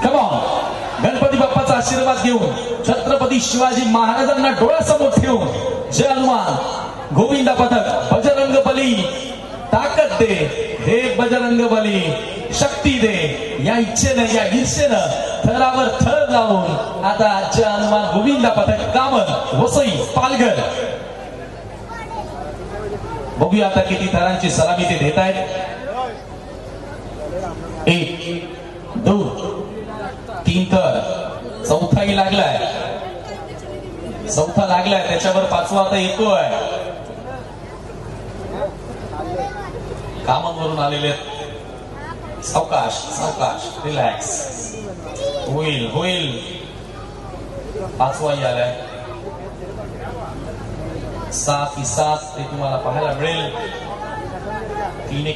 come on Ganpati बाप्पाचा आशीर्वाद घेऊन छत्रपती शिवाजी महाराजांना डोळ्यासमोर ठेवून जय हनुमान गोविंदा पथक बजरंग बली ताकद दे हे बजरंग बली शक्ती दे या इच्छेनं या ईर्षेनं थरावर थर लावून आता जय हनुमान गोविंदा पथक कामन वसई पालघर बघूया आता किती थरांची सलामी ते देत आहेत 1 2 3 थर चौथाही लागलाय चौथा लागलाय त्याच्यावर पाचवा आता येतोय कामांवरून आलेले सावकाश सावकाश रिलॅक्स होईल होईल पाचवाही आलाय 7 ही 7 ते तुम्हाला पाहायला मिळेल 3